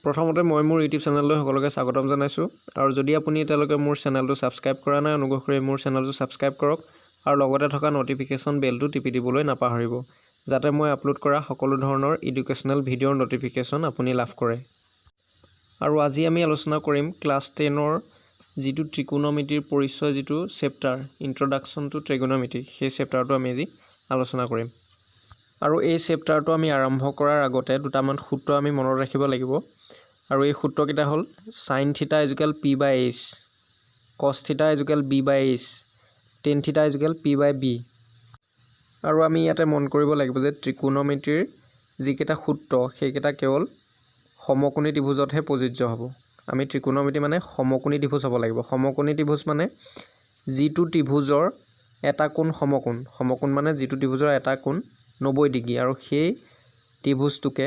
প্ৰথমতে মই মোৰ ইউটিউব চেনেললৈ সকলোকে স্বাগতম জনাইছো আৰু যদি আপুনি এতিয়ালৈকে মোৰ চেনেলটো সাবস্ক্ৰাইব কৰা নাই অনুগ্ৰহ কৰি মোৰ চেনেলটো সাবস্ক্ৰাইব কৰক আৰু লগতে থকা নটিফিকেশন বেলটো টিপি দিবলৈ নাপাহৰিব যাতে মই আপলোড কৰা সকলো ধৰণৰ এডুকেশ্যনেল ভিডিঅ'ৰ নটিফিকেশন আপুনি লাভ কৰে আৰু আজি আমি আলোচনা কৰিম ক্লাছ 10ৰ যেটো ত্ৰিকোণমিতিৰ পৰিচয় যেটো চেপ্টাৰ ইন্ট্ৰডাকচন টু ট্ৰিগোনোমেট্ৰি সেই চেপ্টাৰটো আমি আজি আলোচনা কৰিম আৰু এই চেপ্টাৰটো আমি আৰম্ভ কৰাৰ আগতে দুটামান সূত্ৰ আমি মনত ৰাখিব লাগিব আৰু এই সূত্ৰকেইটা হ'ল sin θ = p/h cos θ = b/h tan θ = p/b আৰু আমি ইয়াতে মন কৰিব লাগিব যে ত্ৰিকোণমিতিৰ যিকেইটা সূত্ৰ সেইকেইটা কেৱল সমকোণী ত্ৰিভুজতহে প্ৰযোজ্য হ'ব আমি ত্ৰিকোণমিতি মানে সমকোণী ত্ৰিভুজ হ'ব লাগিব সমকোণী ত্ৰিভুজ মানে যিটো ত্ৰিভুজৰ এটা কোণ সমকোণ মানে যিটো ত্ৰিভুজৰ এটা কোণ 90 ডিগ্ৰী আৰু সেই ত্ৰিভুজটোকে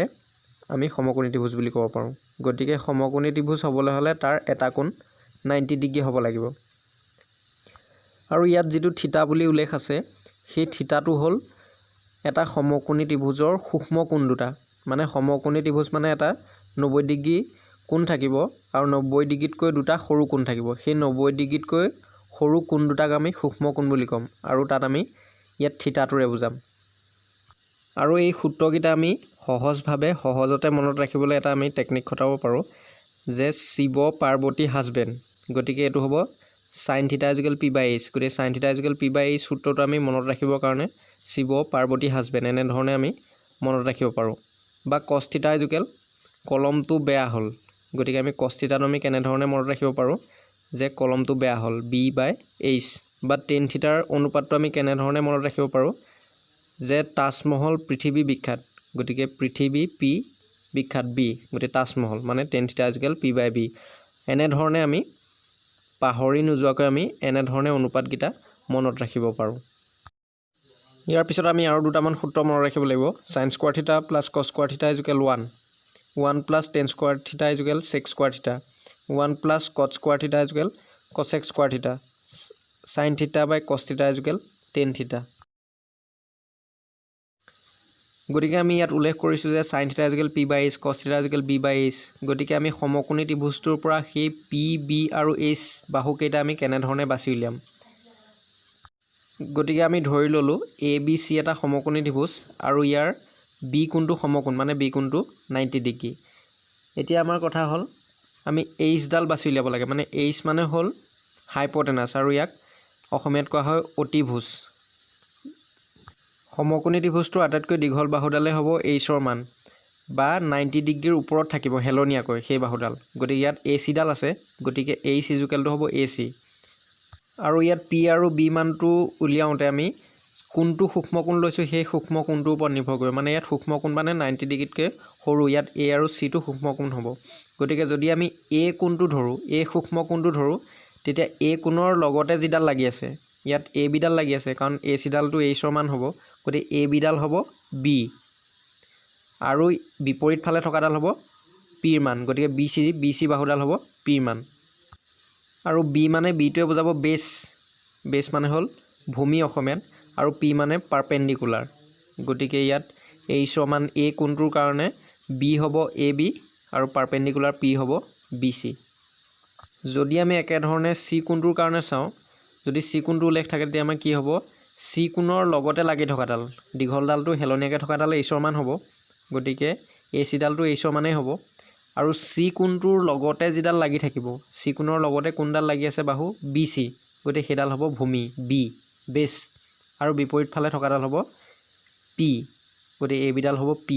আমি সমকোণী ত্ৰিভুজ বুলি ক'ব পাৰোঁ গতিকে সমকোণী ত্ৰিভুজ হ'বলৈ হ'লে তাৰ এটা কোণ 90 ডিগ্ৰী হ'ব লাগিব আৰু ইয়াত যেটো থিতা বুলি উল্লেখ আছে সেই থিতাটো হ'ল এটা সমকোণী ত্ৰিভুজৰ সূক্ষ্ম কোণ দুটা মানে সমকোণী ত্ৰিভুজ মানে এটা 90 ডিগ্ৰী কোণ থাকিব আৰু 90 ডিগ্ৰীতকৈ দুটা সৰু কোণ থাকিব সেই 90 ডিগ্ৰীতকৈ সৰু কোণ দুটাক আমি সূক্ষ্ম কোণ বুলি ক'ম আৰু তাত আমি ইয়াত থিতাটোৰে বুজাম আৰু এই সূত্ৰকেইটা আমি সহজতে মনত ৰাখিবলৈ এটা আমি টেকনিক খটাব পাৰোঁ যে শিৱ পাৰ্বতী হাজবেণ্ড গতিকে এটো হ'ব sin θ = p/h গতিকে sin θ = p/h সূত্ৰটো আমি মনত ৰাখিবৰ কাৰণে শিৱ পাৰ্বতী হাজবেণ্ড এনে ধৰণে আমি মনত ৰাখিব পাৰোঁ বা cos θ = কলমটো বেয়া হ'ল গতিকে আমি cos θ টো আমি কেনে ধৰণে মনত ৰাখিব পাৰোঁ যে কলমটো বেয়া হ'ল b/h বা tan θ ৰ অনুপাতটো আমি কেনে ধৰণে মনত ৰাখিব পাৰোঁ যে তাজমহল পৃথিৱী বিখ্যাত গতিকে পৃথিৱী p বিখ্যাত b গতিকে তাজমহল মানে tan θ = p/b এনে ধৰণে আমি পাহৰি নোযোৱাকৈ আমি এনে ধৰণে অনুপাতকিটা মনত ৰাখিব পাৰোঁ ইয়াৰ পিছত আমি আৰু দুটামান সূত্ৰ মনত ৰাখিব লাগিব sin² θ + cos² θ = 1 1 + tan² θ = sec² θ 1 + cot² θ = cosec² θ sin θ/cos θ = tan θ গতিকে আমি ইয়াত উল্লেখ কৰিছোঁ যে sin θ = p/h cos θ = b/h গতিকে আমি সমকোণী ত্ৰিভুজটোৰ পৰা সেই p b আৰু h বাহুকেইটা আমি কেনে ধৰণে বাছি উলিয়াম গতিকে আমি ধৰি ললো a b c এটা সমকোণী ত্ৰিভুজ আৰু ইয়াৰ b কোণটো সমকোণ মানে b কোণটো 90 ডিগ্ৰী এতিয়া আমাৰ কথা হ'ল আমি h ডাল বাছি উলিয়াব লাগে মানে h মানে হ'ল হাইপোটেনাছ আৰু ইয়াক অসমীয়াত কোৱা হয় অতিভুজ সমকোণী ত্ৰিভুজটোৰ আটাইতকৈ দীঘল বাহুডালে হ'ব h ৰ মান বা 90 ডিগ্ৰীৰ ওপৰত থাকিব হেলনিয়াকৈ সেই বাহুডাল গতিকে ইয়াত ac ডাল আছে গতিকে h = হ'ব ac আৰু ইয়াত p আৰু b মানটো উলিয়াওঁতে আমি কোনটো সূক্ষ্ম কোণ লৈছো সেই সূক্ষ্ম কোণটোৰ ওপৰত নিৰ্ভৰ কৰে মানে ইয়াত সূক্ষ্ম কোণ মানে 90 ডিগ্ৰীতকৈ সৰু ইয়াত a আৰু c টো সূক্ষ্ম কোণ হ'ব গতিকে যদি আমি a কোণটো ধৰো a সূক্ষ্ম কোণটো ধৰো তেতিয়া a কোণৰ লগতে যিডাল লাগি আছে ইয়াত a b ডাল লাগি আছে কাৰণ ac ডালটো h ৰ মান হ'ব গতিকে a b ডাল হ'ব b আৰু বিপৰীত ফালে থকাডাল হ'ব p ৰ মান গতিকে bc বাহুডাল হ'ব p ৰ মান আৰু b মানে b টোৱে বুজাব বেছ মানে হ'ল ভূমি অসমীয়াত আৰু p মানে পাৰপেণ্ডিকুলাৰ গতিকে ইয়াত h ৰ মান a কোণটোৰ কাৰণে b হ'ব ab আৰু পাৰপেণ্ডিকুলাৰ p হ'ব bc যদি আমি একে ধৰণে c কোণটোৰ কাৰণে চাওঁ যদি c কোণটো উল্লেখ থাকে তেতিয়া আমাৰ কি হ'ব c কোণৰ লগতে লাগি থকাডাল দীঘল ডালটো হেলনিয়াকৈ থকাডাল h ৰ মান হ'ব গতিকে ac ডালটো h ৰ মানেই হ'ব আৰু c কোণটোৰ লগতে যিডাল লাগি থাকিব c কোণৰ লগতে কোনডাল লাগি আছে বাহু bc গতিকে সেইডাল হ'ব ভূমি b বেছ আৰু বিপৰীত ফালে থকাডাল হ'ব p গতিকে ab ডাল হ'ব p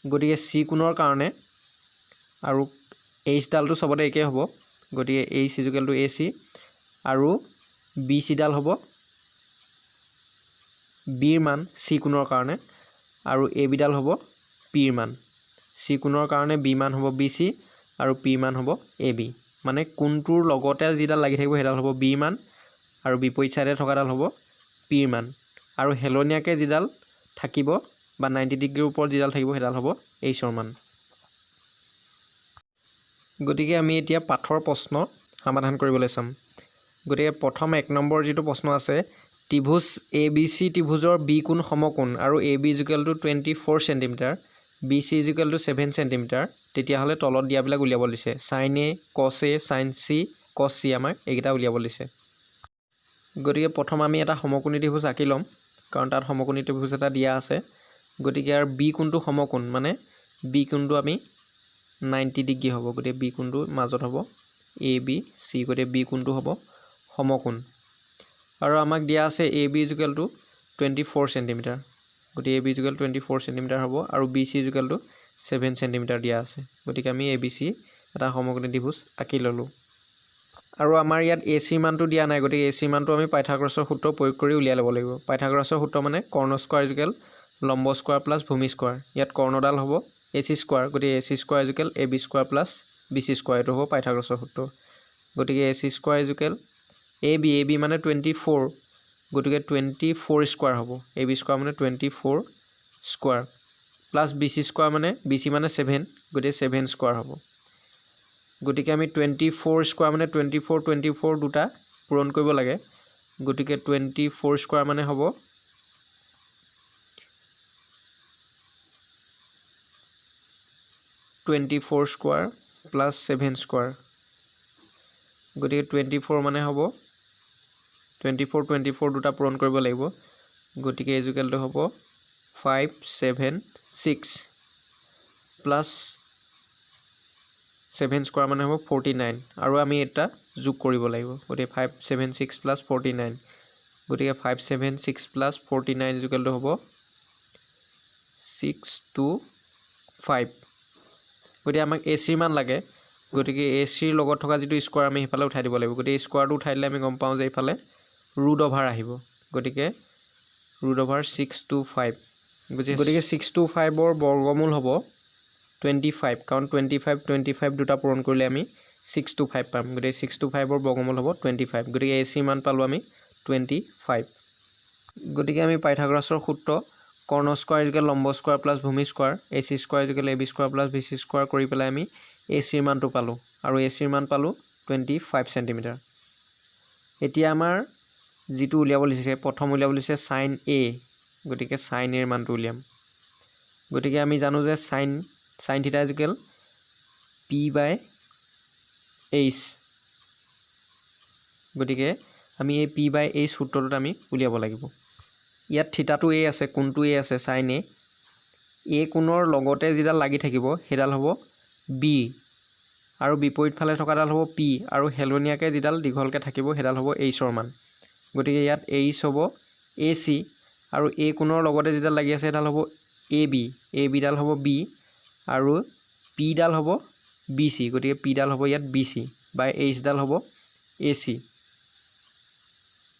গতিকে c কোণৰ কাৰণে আৰু h ডালটো সবতে একে হ'ব গতিকে h = ac আৰু bc ডাল হ'ব b ৰ মান c কোণৰ কাৰণে আৰু ab ডাল হ'ব p ৰ মান c কোণৰ কাৰণে b মান হ'ব bc আৰু p মান হ'ব ab মানে কোণটোৰ লগতে যিডাল লাগি থাকিব সেইডাল হ'ব b মান আৰু বিপৰীত চাইডে থকাডাল হ'ব p মান আৰু হেলনিয়াকৈ যিডাল থাকিব বা 90 ডিগ্ৰীৰ ওপৰত যিডাল থাকিব সেইডাল হ'ব h ৰ মান গতিকে আমি এতিয়া পাঠৰ প্ৰশ্ন সমাধান কৰিবলৈ চাম গতিকে প্ৰথম 1 নম্বৰ যেটো প্ৰশ্ন আছে ত্ৰিভুজ ABC ত্ৰিভুজৰ b কোণ সমকোণ আৰু AB = 24 cm BC = 7 cm তেতিয়াহ'লে তলত দিয়াবিলাক উলিয়াব দিছে sin a cos a sin c cos c আমাক এইকেইটা উলিয়াব দিছে গতিকে প্ৰথম আমি এটা সমকোণী ত্ৰিভুজ আঁকি ল'ম কাৰণ তাত সমকোণী ত্ৰিভুজ এটা দিয়া আছে গতিকে আৰু b কোণটো সমকোণ মানে b কোণটো আমি 90 ডিগ্ৰী হ'ব গতিকে b কোণটো মাজত হ'ব a b c গতিকে b কোণটো হ'ব সমকোণ আৰু আমাক দিয়া আছে ab = 24 cm গতিকে ab = 24 cm হ'ব আৰু bc = 7 cm দিয়া আছে গতিকে আমি abc এটা সমকোণী ত্ৰিভুজ আঁকি ল'লো আৰু আমাৰ ইয়াত ac মানটো দিয়া নাই গতিকে ac মানটো আমি পাইথাগোৰাছৰ সূত্ৰ প্ৰয়োগ কৰি উলিয়াই ল'ব লাগিব পাইথাগোৰাছৰ সূত্ৰ মানে কৰ্ণ স্কয়াৰ = লম্ব স্কয়াৰ প্লাছ ভূমি স্কয়াৰ ইয়াত কৰ্ণডাল হ'ব ac স্কয়াৰ গতিকে ac square = ab square plus bc square এটো হ'ব পাইথাগোৰাছৰ সূত্ৰ গতিকে ac স্কয়াৰ = ab মানে 24 গতিকে 24 স্কয়াৰ হ'ব ab স্কয়াৰ মানে 24 স্কয়াৰ প্লাছ bc স্কয়াৰ মানে bc মানে 7 গতিকে 7 স্কয়াৰ হ'ব গতিকে আমি 24 স্কয়াৰ মানে 24 দুটা পূৰণ কৰিব লাগে গতিকে 24 স্কয়াৰ মানে হ'ব 24 স্কয়াৰ প্লাছ 7 স্কয়াৰ গতিকে 24 মানে হ'ব 24 দুটা পূৰণ কৰিব লাগিব গতিকে ইকুৱেলটো হ'ব 576 প্লাছ 7 স্কয়াৰ মানে হ'ব 49 আৰু আমি এটা যোগ কৰিব লাগিব গতিকে 576 প্লাছ 49 গতিকে 576 প্লাছ 49 ইকুৱেলটো হ'ব 625 গতিকে আমাক ac মান লাগে গতিকে ac ৰ লগত থকা যেটো স্কয়াৰ আমি হেফালে উঠাই দিব লাগিব গতিকে স্কয়াৰটো উঠাই দিলে আমি গম পাওঁ যে ইফালে ৰুট ওভাৰ আহিব গতিকে ৰুট ওভাৰ 625 গতিকে 625 ৰ বৰ্গমূল হ'ব 25 কাৰণ 25 দুটা পূৰণ কৰিলে আমি 625 পাম গতিকে 625 ৰ বৰ্গমূল হ'ব 25 গতিকে ac মান পালো আমি 25 গতিকে আমি পাইথাগোৰাছৰ সূত্ৰ কৰ্ণ স্কয়াৰ = লম্ব স্কয়াৰ প্লাছ ভূমি square ac square = ab square plus bc square কৰি পেলাই আমি ac ৰ মানটো পালো আৰু ac ৰ মান পালো 25 cm এতিয়া আমাৰ যেটো উলিয়াব লিছে প্ৰথম উলিয়াব লিছে sin a গতিকে sin a ৰ মানটো উলিয়াম গতিকে আমি জানো যে sin θ = p/h গতিকে আমি এই p/h সূত্ৰটোত আমি উলিয়াব লাগিব ইয়াত থিতাটো a আছে কোণটো a আছে sin a কোণৰ লগতে যেডাল লাগি থাকিব হেডাল হ'ব b আৰু বিপৰীত ফালে থকাডাল হ'ব p আৰু হেলনিয়াকে যেডাল দীঘলকে থাকিব হেডাল হ'ব h ৰ মান গতিকে ইয়াত h হ'ব ac আৰু a কোণৰ লগতে যেডাল লাগি আছে হেডাল হ'ব ab ডাল হ'ব b আৰু p ডাল হ'ব bc গতিকে p ডাল হ'ব ইয়াত bc বাই h ডাল হ'ব ac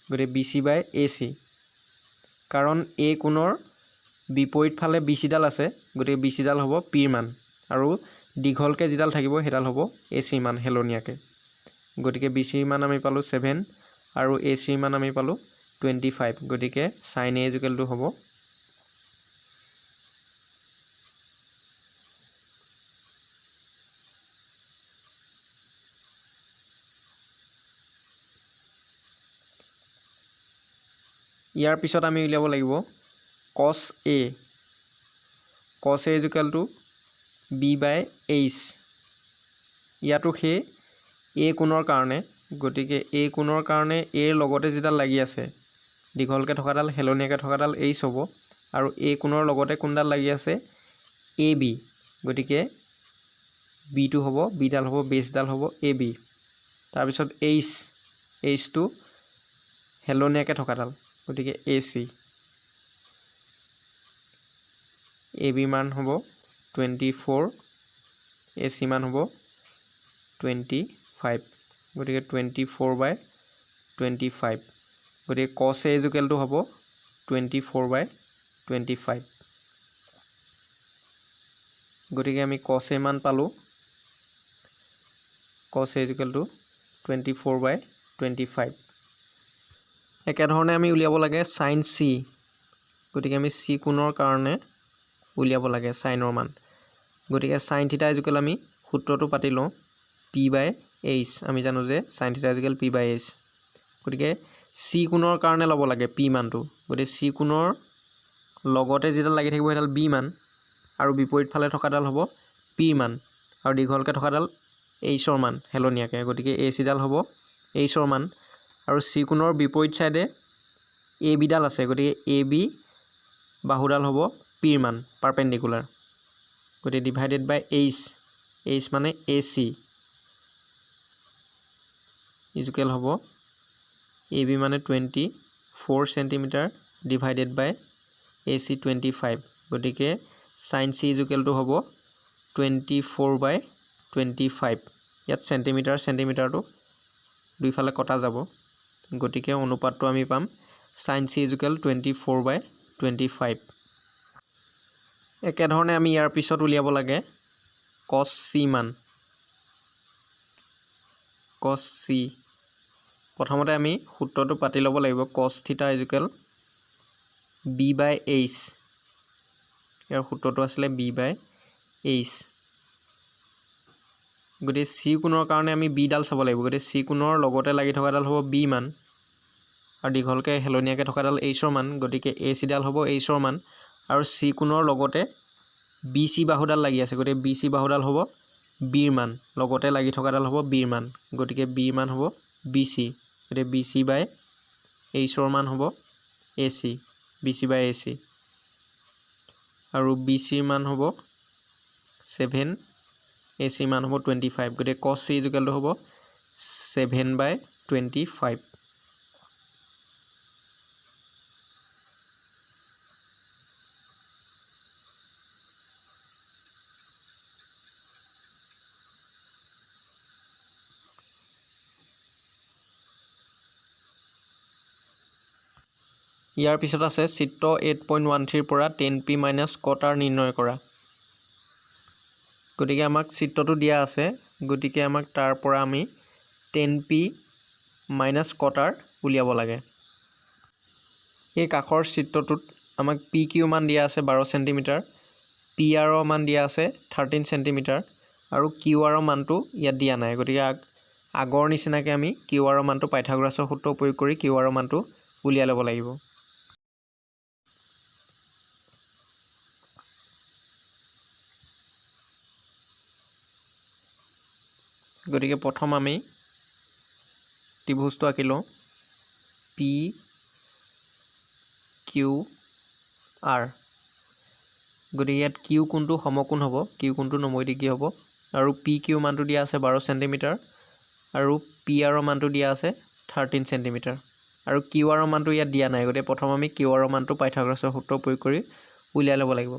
গতিকে bc বাই ac কাৰণ a কোণৰ বিপৰীত ফালে bc ডাল আছে গতিকে bc ডাল হ'ব p ৰ মান আৰু দীঘলকে যেডাল থাকিব হেডাল হ'ব ac মান হেলনিয়াকে গতিকে bc মান আমি পালো 7 আৰু ac মান আমি পালো 25 গতিকে sin a = হ'ব ইয়াৰ পিছত আমি উলিয়াব লাগিব cos a = b/h ইয়াতো হে a কোণৰ কাৰণে গতিকে a কোণৰ কাৰণে a ৰ লগতে যেডাল লাগি আছে দীঘলকে থকাডাল হেলনিয়াকে থকাডাল h হ'ব আৰু a কোণৰ লগতে কোনডাল লাগি আছে ab গতিকে b টো হ'ব b ডাল হ'ব বেছ ডাল হ'ব ab তাৰ পিছত h টো হেলনিয়াকে থকাডাল গতিকে ac ab মান হ'ব 24 ac মান হ'ব 25 গতিকে 24/25 গতিকে cos a = হ'ব 24/25 গতিকে আমি cos a মান পালো cos a = 24/25 একে ধৰণে আমি উলিয়াব লাগে sin c গতিকে আমি c কোণৰ কাৰণে উলিয়াব লাগে sin ৰ মান গতিকে sin θ = আমি সূত্ৰটো পাতি লওঁ p/h আমি জানো যে sin θ = p/h গতিকে c কোণৰ কাৰণে ল'ব লাগে p মানটো গতিকে c কোণৰ লগতে যেডাল লাগি থাকিব হেডাল b মান আৰু বিপৰীত ফালে থকাডাল হ'ব p মান আৰু দীঘলকৈ থকাডাল এইচৰ মান হেলনীয়াকৈ, গতিকে AC ডাল হ'ব এইচৰ মান। আৰু চি কোণৰ বিপৰীত ছাইডে AB ডাল আছে, গতিকে AB বাহুডাল হ'ব পিৰ মান পাৰপেণ্ডিকুলাৰ, গতিকে ডিভাইডেড বাই এইচ মানে AC ইজুকেল হ'ব AB মানে 24 চেণ্টিমিটাৰ ডিভাইডেড বাই AC 25, গতিকে sin C ইজুকেলটো হ'ব 24/25। ইয়াত চেণ্টিমিটাৰটো দুইফালে কটা যাব, গতিকে অনুপাতটো আমি পাম sin C ইজুকেল 24/25। একেধৰণে আমি ইয়াৰ পিছত উলিয়াব লাগে cos C মান। cos C প্ৰথমতে আমি সূত্ৰটো পাতি ল'ব লাগিব, cos থিটা ইজুকেল B/H। ইয়াৰ সূত্ৰটো আছিলে B/H। গতিকে C কোণৰ কাৰণে আমি B ডাল চাব লাগিব, গতিকে C কোণৰ লগতে লাগি থকাডাল হ'ব B মান আৰু দীঘলকৈ হেলনীয়াকৈ থকাডাল Hৰ মান, গতিকে AC ডাল হ'ব Hৰ মান। আৰু C কোণৰ লগতে BC বাহুডাল লাগি আছে, গতিকে BC বাহুডাল হ'ব Bৰ মান, লগতে লাগি থকাডাল হ'ব Bৰ মান, গতিকে Bৰ মান হ'ব BC, গতিকে BC/Hৰ মান হ'ব AC, BC/AC। আৰু BCৰ মান হ'ব 7, ACৰ মান হ'ব 25, গতিকে cos C ইজুকেলটো হ'ব 7/25। ইয়াৰ পিছত আছে চিত্ৰ 8.13 পৰা 10p - cot r নিৰ্ণয় কৰা। গতিকে আমাক চিত্ৰটো দিয়া আছে, গতিকে আমাক তাৰ পৰা আমি 10p - cot r উলিয়াব লাগে। এই কাষৰ চিত্ৰটোত আমাক PQ মান দিয়া আছে 12 চেণ্টিমিটাৰ, PR মান দিয়া আছে 13 চেণ্টিমিটাৰ আৰু QR মানটো ইয়াত দিয়া নাই, গতিকে আগৰ নিচিনাকৈ আমি QR মানটো পাইথাগোৰাছৰ সূত্ৰ প্ৰয়োগ কৰি QR মানটো উলিয়াই ল'ব লাগিব। গতিকে প্ৰথম আমি ত্ৰিভুজটো আঁকি লওঁ, PQR। গতিকে ইয়াত Q কোণটো সমকোণ হ'ব, Q কোণটো 90 ডিগ্ৰী হ'ব আৰু PQ মানটো দিয়া আছে 12 চেণ্টিমিটাৰ আৰু PR মানটো দিয়া আছে 13 চেণ্টিমিটাৰ আৰু QR মানটো ইয়াত দিয়া নাই, গতিকে প্ৰথম আমি QR মানটো পাইথাগোৰাছৰ সূত্ৰ প্ৰয়োগ কৰি উলিয়াই ল'ব লাগিব।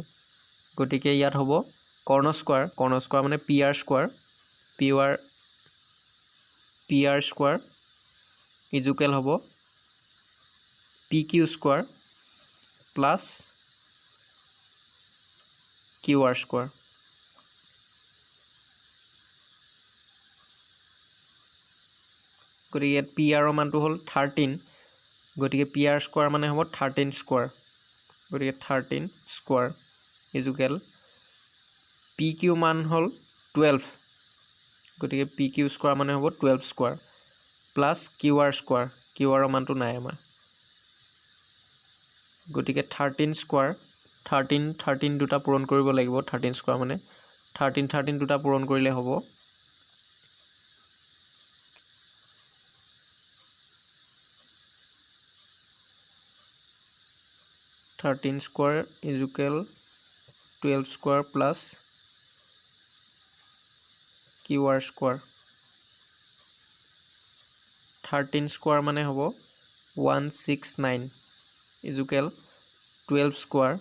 গতিকে ইয়াত হ'ব কৰ্ণ স্কোৱাৰ মানে PR স্কোৱাৰ ইজুকেল হ'ব PQ square plus QR square. গতিকে ইয়াত PR মানটো হ'ল 13, গতিকে PR স্কোৱাৰ মানে হ'ব 13 স্কোৱাৰ, গতিকে 13 স্কোৱাৰ ইজুকেল PQ মান হ'ল 12, গতিকে PQ স্কোৱাৰ মানে হ'ব 12 square plus QR square, QR মানটো নাই আমাৰ, গতিকে 13 স্কোৱাৰ 13 দুটা পূৰণ কৰিব লাগিব, 13 স্কোৱাৰ মানে 13 দুটা পূৰণ কৰিলে হ'ব 13 square equal 12 square plus QR square. 13 square মানে হ'ব 169 ইজুকেল 12 স্কোৱাৰ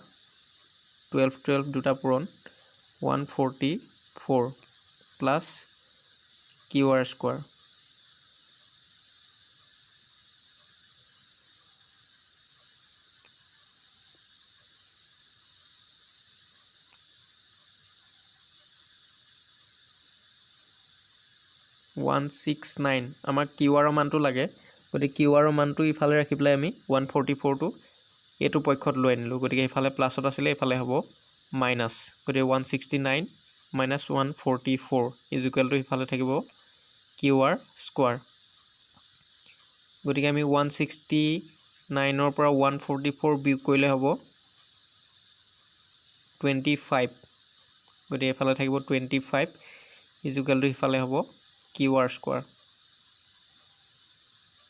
12 দুটা পূৰণ 144 প্লাছ QR স্কোৱাৰ। আমাক QR মানটো লাগে, গতিকে QR মানটো ইফালে ৰাখি পেলাই আমি 144টো এইটো পক্ষত লৈ আনিলোঁ, গতিকে ইফালে প্লাছত আছিলে ইফালে হ'ব মাইনাছ, গতিকে 169 - 144 ইজুকেলটো ইফালে থাকিব QR স্কোৱাৰ। গতিকে আমি 169ৰ পৰা 144 বিয়োগ কৰিলে হ'ব 25, গতিকে এফালে থাকিব 25, ইজুকেল টু ইফালে হ'ব Q R square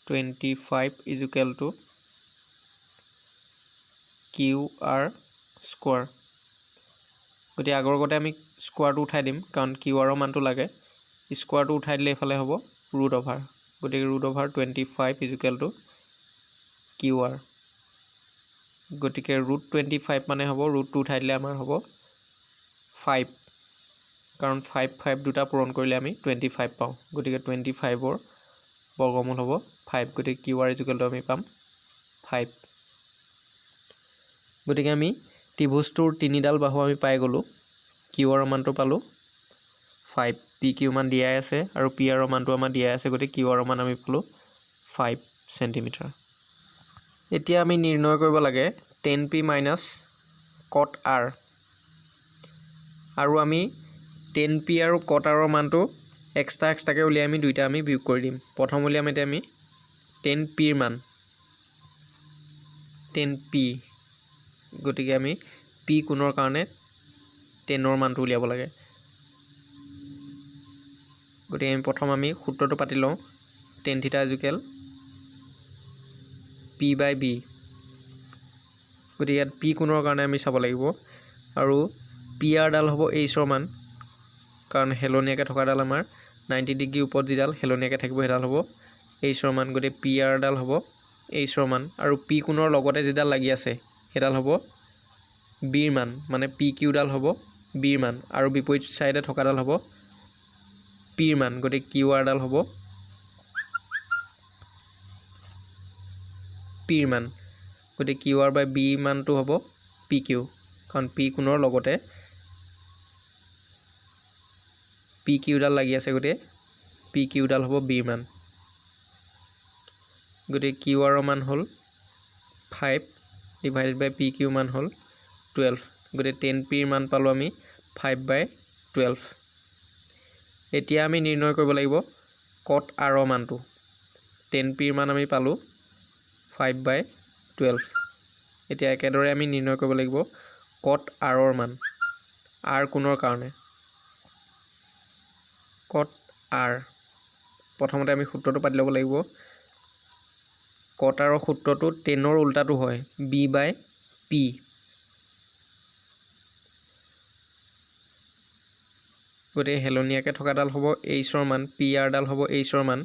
25 equal to Q R square গতিকে আগৰ আগতে আমি স্কোৱাৰটো উঠাই দিম কাৰণ কিউ আৰৰ মানটো লাগে স্কোৱাৰটো উঠাই দিলে এইফালে হ'ব ৰুট অভাৰ গতিকে root over 25 equal to Q R গতিকে ৰুট 25 মানে হ'ব ৰুটটো উঠাই দিলে আমাৰ হ'ব 5 কাৰণ 5 দুটা পূৰণ কৰিলে আমি 25 পাওঁ গতিকে 25ৰ বৰ্গমূল হ'ব 5 গতিকে কিউ আৰ ইজুকেল টু আমি পাম 5 গতিকে আমি ত্ৰিভুজটোৰ তিনিডাল বাহু আমি পাই গ'লোঁ কিউ আৰৰ মানটো পালোঁ 5 পি কিউ মান দিয়াই আছে আৰু পি আৰৰ মানটো আমাৰ দিয়াই আছে গতিকে কিউ আৰৰ মান আমি পালোঁ 5 চেণ্টিমিটাৰ এতিয়া আমি নিৰ্ণয় কৰিব লাগে 10p মাইনাছ কট আৰ আৰু আমি 10p আৰু কট আৰৰ মানটো এক্সট্ৰাকৈ উলিয়াই আমি দুইটা আমি বিয়োগ কৰি দিম প্ৰথম উলিয়াম এতিয়া আমি 10pৰ মান 10p গতিকে আমি p কোণৰ কাৰণে 10ৰ মানটো উলিয়াব লাগে গতিকে আমি প্ৰথম আমি সূত্ৰটো পাতি লওঁ tan থিটা ইজুকেল p বাই b গতিকে ইয়াত p কোণৰ কাৰণে আমি চাব লাগিব আৰু pr ডাল হ'ব hৰ মান কাৰণ হেলনীয়াকৈ থকাডাল আমাৰ 90 ডিগ্ৰী ওপৰত যিডাল হেলনীয়াকৈ থাকিব সেইডাল হ'ব hৰ মান গতিকে pr ডাল হ'ব hৰ মান আৰু p কোণৰ লগতে যিডাল লাগি আছে সেইডাল হ'ব bৰ মান মানে pq ডাল হ'ব bৰ মান আৰু বিপৰীত সাইডে থকাডাল হ'ব pৰ মান গতিকে qr ডাল হ'ব pৰ মান গতিকে qr বাই b মানটো হ'ব pq কাৰণ p কোণৰ লগতে pq ডাল লাগি আছে গতিকে pq ডাল হ'ব bৰ মান গতিকে qr ৰ মান হ'ল 5 ডিভাইডেড বাই pq মান হ'ল 12 গতিকে 10p ৰ মান পালোঁ আমি 5/12 এতিয়া আমি নিৰ্ণয় কৰিব লাগিব কট r ৰ মানটো 10p ৰ মান আমি পালোঁ 5/12 এতিয়া একেদৰে আমি নিৰ্ণয় কৰিব লাগিব কট r ৰ মান r কোণৰ কাৰণে কট r প্ৰথমতে আমি সূত্ৰটো পাতি ল'ব লাগিব কট r ৰ সূত্ৰটো 10ৰ উল্টাটো হয় b/p গতিকে হেলনীয়াকৈ থকাডাল হ'ব hৰ মান pr ডাল হ'ব hৰ মান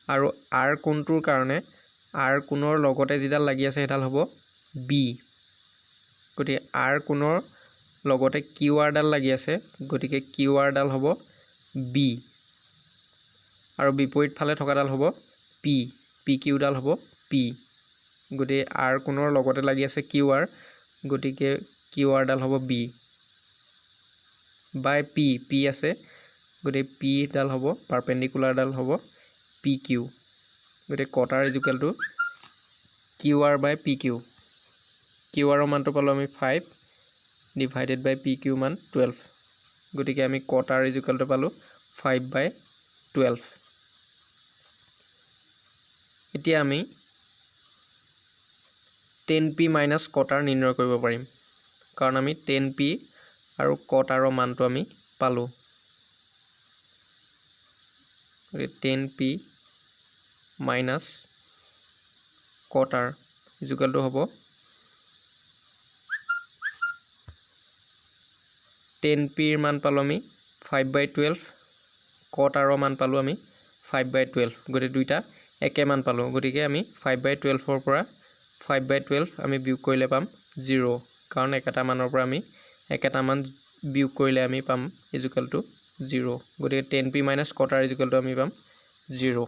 আৰু r কোণটোৰ কাৰণে r কোণৰ লগতে যিডাল লাগি আছে সেইডাল হ'ব b গতিকে r কোণৰ লগতে qr ডাল লাগি আছে গতিকে qr ডাল হ'ব b আৰু বিপৰীত ফালে থকাডাল হ'ব pq ডাল হ'ব p গতিকে r কোণৰ লগতে লাগি আছে qr গতিকে qr ডাল হ'ব b বাই p আছে গতিকে p ডাল হ'ব পাৰপেণ্ডিকুলাৰ ডাল হ'ব pq গতিকে কট r ইজুকেল টু qr বাই pq qr ৰ মানটো পালোঁ আমি 5 ডিভাইডেড বাই pq মান 12 গতিকে আমি কট r ইজুকেল টু পালোঁ 5/12 এতিয়া আমি 10p মাইনাছ কট r নিৰ্ণয় কৰিব পাৰিম কাৰণ আমি 10p আৰু কট r ৰ মানটো আমি পালোঁ 10p মাইনাছ কট r ইজুকেল টু হ'ব 10p ৰ মান পালোঁ আমি 5/12 কট r ৰ মান পালোঁ আমি 5/12 গতিকে দুইটা একে মান পালোঁ গতিকে আমি 5/12ৰ পৰা 5/12 আমি বিয়োগ কৰিলে পাম 0 কাৰণ একেটা মানৰ পৰা আমি একেটা মান বিয়োগ কৰিলে আমি পাম ইজুকেল টু 0 গতিকে 10p মাইনাছ কট r ইজুকেল টু আমি পাম 0